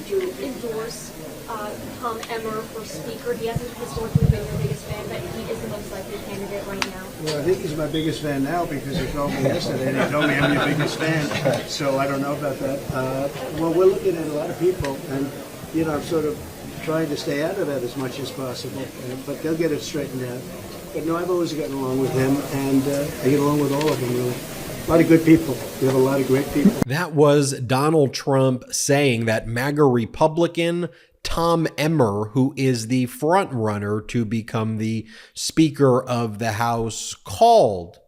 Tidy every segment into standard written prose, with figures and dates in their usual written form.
you endorse Tom Emmer for Speaker? He hasn't historically been your biggest fan, but he is the most likely candidate right now. Well, I think he's my biggest fan now because he called me yesterday and he told me I'm your biggest fan. So I don't know about that. Well, we're looking at a lot of people, and I'm sort of trying to stay out of that as much as possible. But they'll get it straightened out. But no, I've always gotten along with him, and I get along with all of them, really. A lot of good people. We have a lot of great people. That was Donald Trump saying that MAGA Republican Tom Emmer, who is the front runner to become the Speaker of the House, called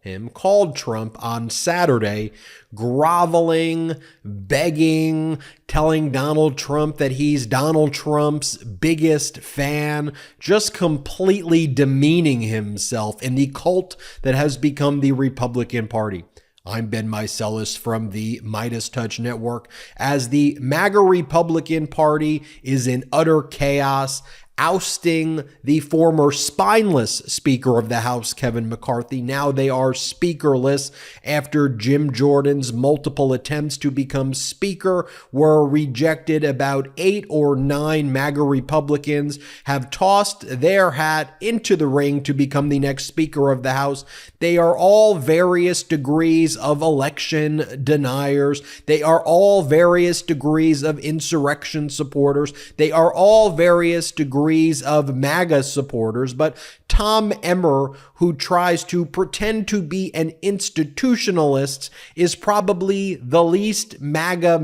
Trump on Saturday, groveling, begging, telling Donald Trump that he's Donald Trump's biggest fan, just completely demeaning himself in the cult that has become the Republican Party. I'm Ben Meiselas from the MeidasTouch Network. As the MAGA Republican Party is in utter chaos, ousting the former spineless Speaker of the House, Kevin McCarthy. Now they are speakerless after Jim Jordan's multiple attempts to become Speaker were rejected. About 8 or 9 MAGA Republicans have tossed their hat into the ring to become the next Speaker of the House. They are all various degrees of election deniers. They are all various degrees of insurrection supporters. They are all various degrees of MAGA supporters, but Tom Emmer, who tries to pretend to be an institutionalist, is probably the least MAGA,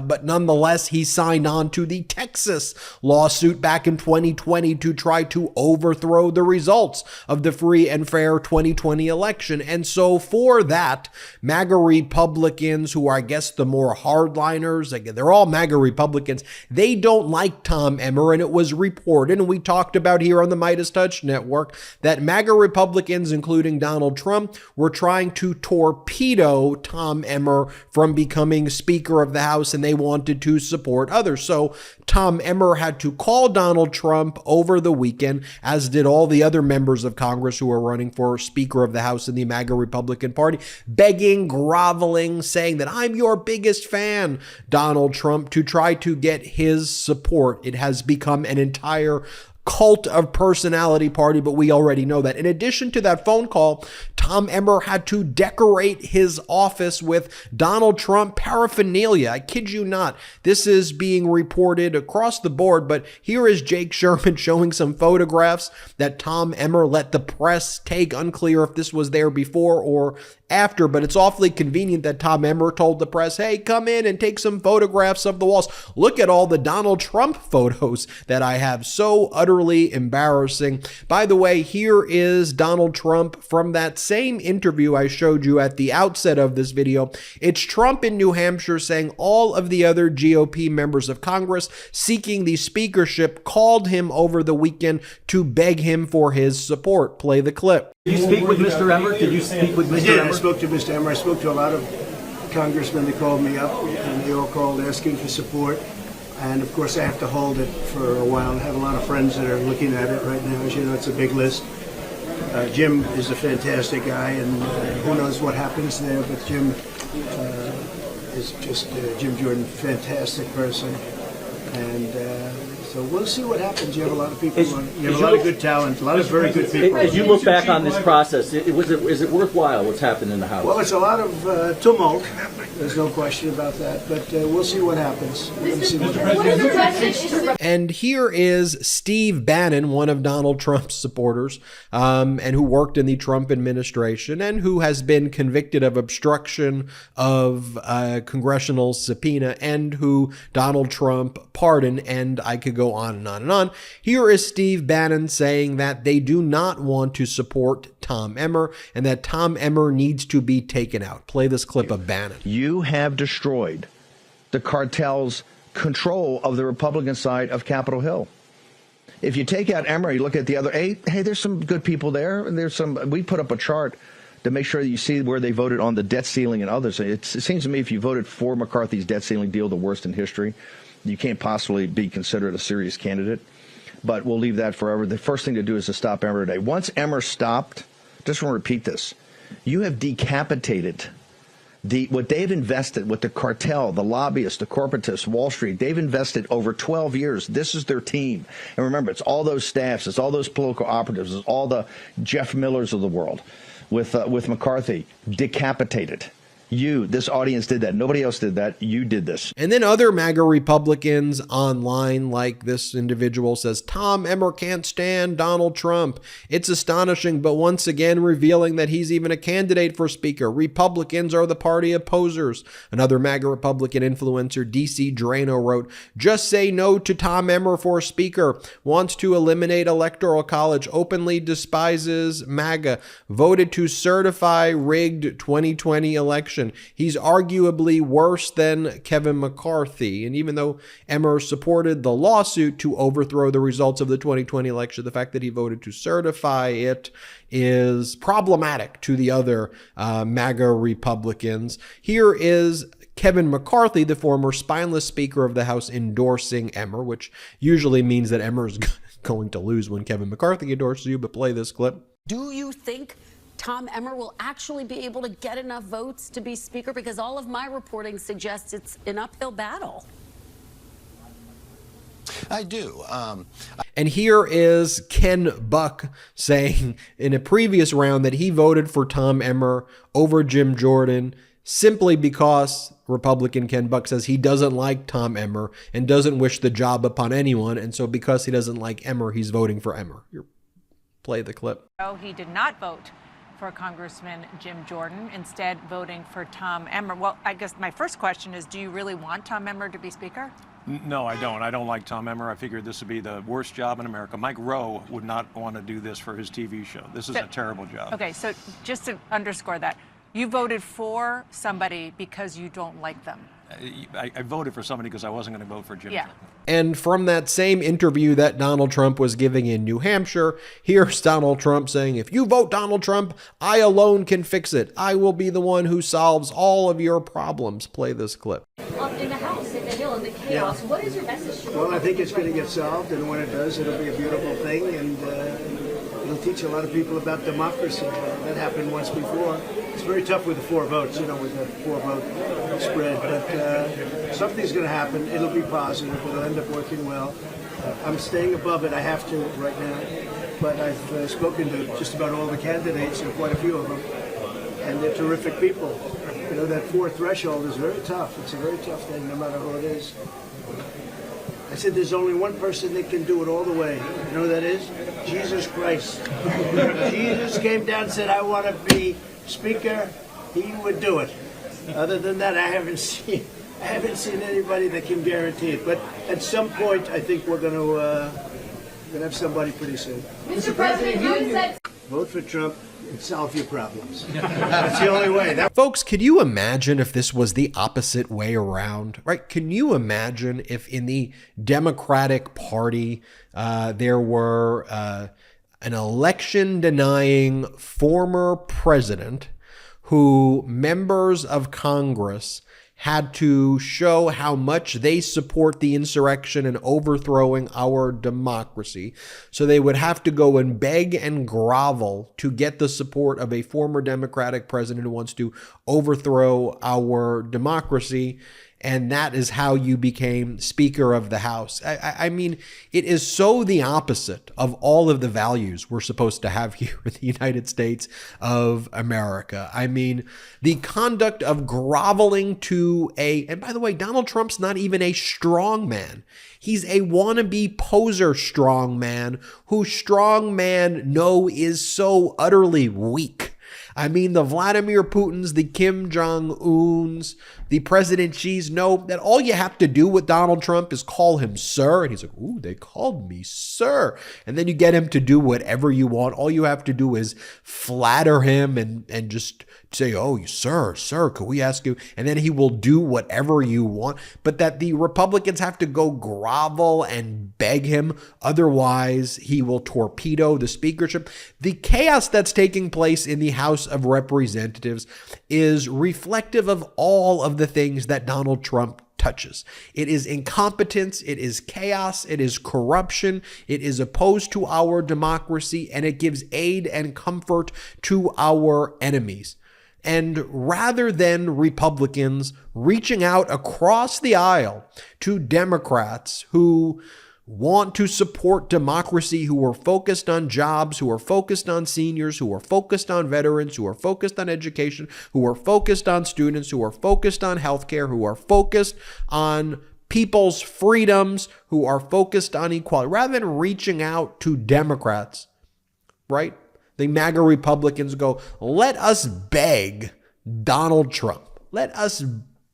but nonetheless, he signed on to the Texas lawsuit back in 2020 to try to overthrow the results of the free and fair 2020 election. And so for that, MAGA Republicans, who are, I guess, the more hardliners, again, they're all MAGA Republicans, they don't like Tom Emmer, and it was reported, and we talked about here on the MeidasTouch Network, that MAGA Republicans, including Donald Trump, were trying to torpedo Tom Emmer from becoming Speaker of the House, and they wanted to support others. So Tom Emmer had to call Donald Trump over the weekend, as did all the other members of Congress who are running for Speaker of the House in the MAGA Republican Party, begging, groveling, saying that I'm your biggest fan, Donald Trump, to try to get his support. It has become an entire cult of personality party, but we already know that. In addition to that phone call, Tom Emmer had to decorate his office with Donald Trump paraphernalia. I kid you not. This is being reported across the board, but here is Jake Sherman showing some photographs that Tom Emmer let the press take. Unclear if this was there before or after, but it's awfully convenient that Tom Emmer told the press, hey, come in and take some photographs of the walls. Look at all the Donald Trump photos that I have. So utterly embarrassing. By the way, here is Donald Trump from that same interview I showed you at the outset of this video. It's Trump in New Hampshire saying all of the other GOP members of Congress seeking the speakership called him over the weekend to beg him for his support. Play the clip. Did you speak with Mr. Emmer? Did you speak with Mr. Emmer? I spoke to Mr. Emmer. I spoke to a lot of congressmen that called me up, and they all called asking for support. And of course, I have to hold it for a while. I have a lot of friends that are looking at it right now. As you know, it's a big list. Jim is a fantastic guy, and who knows what happens there, but Jim is just, Jim Jordan, fantastic person. And so we'll see what happens. You have a lot of people, you have a lot of good talent, a lot of very good people. As you look back on this process, is it worthwhile what's happened in the House? Well, it's a lot of tumult. There's no question about that, but we'll see what happens. And here is Steve Bannon, one of Donald Trump's supporters, and who worked in the Trump administration and who has been convicted of obstruction of congressional subpoena and who Donald Trump pardoned, and I could go on and on and on. Here is Steve Bannon saying that they do not want to support Tom Emmer and that Tom Emmer needs to be taken out. Play this clip of Bannon. You have destroyed the cartel's control of the Republican side of Capitol Hill. If you take out Emmer, you look at the other 8, hey, there's some good people there. And there's some, we put up a chart to make sure that you see where they voted on the debt ceiling and others. It seems to me if you voted for McCarthy's debt ceiling deal, the worst in history, you can't possibly be considered a serious candidate. But we'll leave that forever. The first thing to do is to stop Emmer today. Once Emmer stopped, just want to repeat this, you have decapitated What they've invested, with the cartel, the lobbyists, the corporatists, Wall Street, they've invested over 12 years. This is their team. And remember, it's all those staffs, it's all those political operatives, it's all the Jeff Millers of the world with McCarthy decapitated. This audience did that. Nobody else did that. You did this. And then other MAGA Republicans online, like this individual says, Tom Emmer can't stand Donald Trump. It's astonishing, but once again revealing that he's even a candidate for speaker. Republicans are the party of posers. Another MAGA Republican influencer, DC Drano, wrote, just say no to Tom Emmer for speaker. Wants to eliminate electoral college. Openly despises MAGA. Voted to certify rigged 2020 election. He's arguably worse than Kevin McCarthy. And even though Emmer supported the lawsuit to overthrow the results of the 2020 election, the fact that he voted to certify it is problematic to the other MAGA Republicans. Here is Kevin McCarthy, the former spineless Speaker of the House, endorsing Emmer, which usually means that Emmer is going to lose when Kevin McCarthy endorses you, but play this clip. Do you think Tom Emmer will actually be able to get enough votes to be speaker? Because all of my reporting suggests it's an uphill battle. I do. And here is Ken Buck saying in a previous round that he voted for Tom Emmer over Jim Jordan simply because Republican Ken Buck says he doesn't like Tom Emmer and doesn't wish the job upon anyone. And so because he doesn't like Emmer, he's voting for Emmer. Play the clip. He did not vote for Congressman Jim Jordan, instead voting for Tom Emmer. Well, I guess my first question is, do you really want Tom Emmer to be Speaker? No, I don't. I don't like Tom Emmer. I figured this would be the worst job in America. Mike Rowe would not want to do this for his TV show. This is a terrible job. Okay, so just to underscore that, you voted for somebody because you don't like them. I voted for somebody because I wasn't going to vote for Jim Jordan. And from that same interview that Donald Trump was giving in New Hampshire, here's Donald Trump saying, if you vote Donald Trump, I alone can fix it. I will be the one who solves all of your problems. Play this clip. In the House, in the Hill, in the chaos, what is your message to Well, I think it's going to get solved, and when it does, it'll be a beautiful thing, and it'll teach a lot of people about democracy. That happened once before. It's very tough with the 4 votes, with the 4-vote spread, but something's going to happen. It'll be positive. It'll end up working well. I'm staying above it. I have to right now, but I've spoken to just about all the candidates, and quite a few of them, and they're terrific people. That 4 threshold is very tough. It's a very tough thing, no matter who it is. I said there's only one person that can do it all the way. You know who that is? Jesus Christ. Jesus came down and said, I want to be Speaker. He would do it. Other than that, I haven't seen anybody that can guarantee it. But at some point, I think we're going to have somebody pretty soon. Mr. President, you said vote for Trump and solve your problems. That's the only way. Folks, could you imagine if this was the opposite way around, right? Can you imagine if in the Democratic Party there were an election-denying former president who members of Congress had to show how much they support the insurrection and overthrowing our democracy. So they would have to go and beg and grovel to get the support of a former Democratic president who wants to overthrow our democracy. And that is how you became Speaker of the House. I mean, it is so the opposite of all of the values we're supposed to have here in the United States of America. I mean, the conduct of groveling to and by the way, Donald Trump's not even a strong man. He's a wannabe poser strong man who strong man know is so utterly weak. I mean, the Vladimir Putins, the Kim Jong-uns, the President Xi's know that all you have to do with Donald Trump is call him sir. And he's like, ooh, they called me sir. And then you get him to do whatever you want. All you have to do is flatter him and just say, oh, sir, could we ask you? And then he will do whatever you want. But that the Republicans have to go grovel and beg him. Otherwise, he will torpedo the speakership. The chaos that's taking place in the House of Representatives is reflective of all of the things that Donald Trump touches. It is incompetence, it is chaos, it is corruption, it is opposed to our democracy, and it gives aid and comfort to our enemies. And rather than Republicans reaching out across the aisle to Democrats who want to support democracy, who are focused on jobs, who are focused on seniors, who are focused on veterans, who are focused on education, who are focused on students, who are focused on healthcare, who are focused on people's freedoms, who are focused on equality, rather than reaching out to Democrats, right? The MAGA Republicans go, let us beg Donald Trump. Let us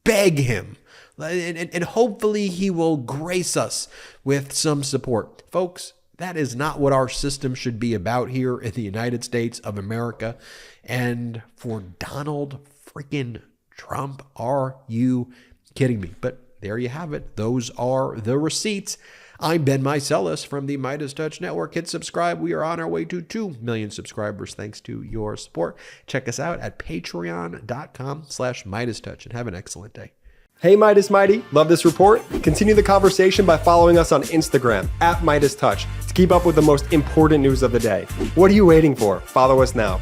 beg him. And hopefully he will grace us with some support. Folks, that is not what our system should be about here in the United States of America. And for Donald freaking Trump, are you kidding me? But there you have it. Those are the receipts. I'm Ben Meiselas from the MeidasTouch Network. Hit subscribe. We are on our way to 2 million subscribers thanks to your support. Check us out at patreon.com/MeidasTouch and have an excellent day. Hey Midas Mighty, love this report? Continue the conversation by following us on Instagram @MeidasTouch to keep up with the most important news of the day. What are you waiting for? Follow us now.